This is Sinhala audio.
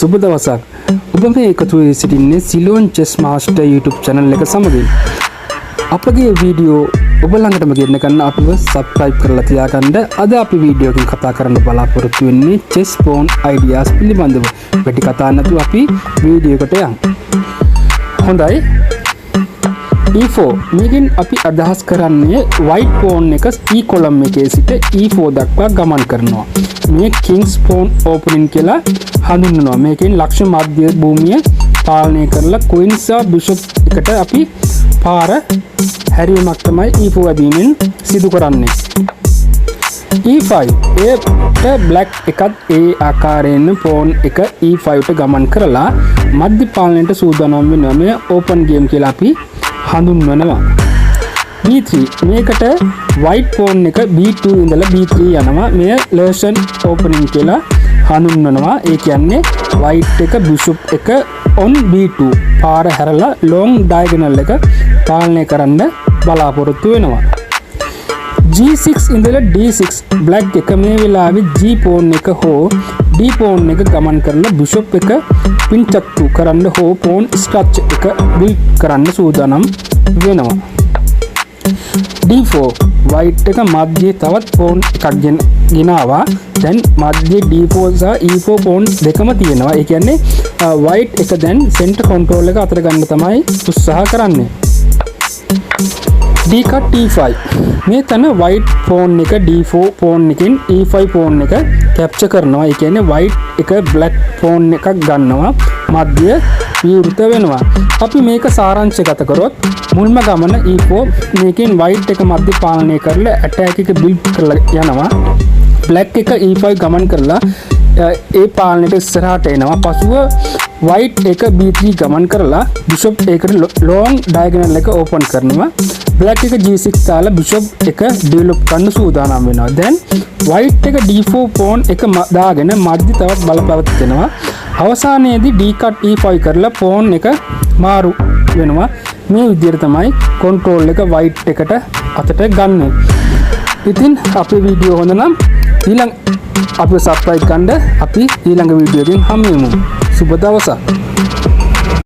සුබ දවසක්. ඔබ මේ එකතු වී සිටින්නේ Ceylon chess master YouTube channel එක සමගින්. අපගේ වීඩියෝ ඔබ ළඟටම ගෙන්න ගන්න අපිව subscribe කරලා තියාගන්න. අද අපි වීඩියෝ එකකින් කතා කරන්න බලාපොරොත්තු වෙන්නේ chess pawn ideas පිළිබඳව. වැඩි කතා නැතුව අපි වීඩියෝ එකට යමු. හොඳයි. e4 මේකෙන් අපි අදහස් කරන්නේ white pawn එක e column එකේ සිට e4 දක්වා ගමන් කරනවා. මේ king's pawn opening කියලා හඳුන්වනවා. මේකෙන් ලක්ෂ්‍ය මධ්‍ය භූමිය පාලනය කරලා queen සහ bishop එකට අපි පාර හැරීමක් තමයි e4 වැදීමෙන් සිදු කරන්නේ. e5 ඒට black එකත් ඒ ආකාරයෙන් pawn එක e5 ට ගමන් කරලා මධ්‍ය පාලනයට සූදානම් වෙනවා. මේ open game කියලා අපි හඳුන්වනවා. b3 මේකට white pawn එක b2 ඉඳලා b3 යනවා. මෙය Larsen opening කියලා හඳුන්වනවා. ඒ කියන්නේ white එක bishop එක on b2 පාර හැරලා long diagonal එක පාලනය කරන්න බලාපොරොත්තු වෙනවා. g6 ඉඳලා d6 black එක මේ වෙලාවේ g pawn එක හෝ d pawn එක ගමන් කරලා bishop එක පින්චත්තු කරන්න හෝ pawn structure එක build කරන්න සූදානම් වෙනවා. d4 white එක මධ්‍යයේ තවත් pawn එකක් ගෙනාවා. දැන් මධ්‍යයේ d4 සහ e4 pawn දෙකම තියෙනවා. ඒ කියන්නේ white එක දැන් center control එක අතර ගන්න තමයි උත්සාහ කරන්නේ. d cut e5 මේ තන white pawn එක d4 pawn එකෙන් e5 pawn එක capture කරනවා. ඒ කියන්නේ white එක black pawn එකක් ගන්නවා. මධ්‍ය විවෘත වෙනවා. අපි මේක සාරාංශගත කරොත් මුල්ම ගමන e4 මේකෙන් white එක මධ්‍ය පාලනය කරලා attack එක build කරලා යනවා. black එක e5 ගමන් කරලා ඒ පාලනයට ඉස්සරහට එනවා. පසුව white එක b3 ගමන් කරලා bishop එකට long diagonal එක open කරනවා. black එක g6 දාලා bishop එක develop කරන්න සූදානම් වෙනවා. දැන් white එක d4 pawn එක දාගෙන මධ්‍ය තවත් බලපවත්වනවා. අවසානයේදී d cut e5 කරලා pawn එක මාරු වෙනවා. මේ විදිහට තමයි control එක white එකට අතට ගන්න. ඉතින් අපේ වීඩියෝ හොඳ නම් ඊළඟ අපිව subscribe කරන්න. අපි ඊළඟ වීඩියෝ එකෙන් හමු වෙමු. සුබ දවසක්.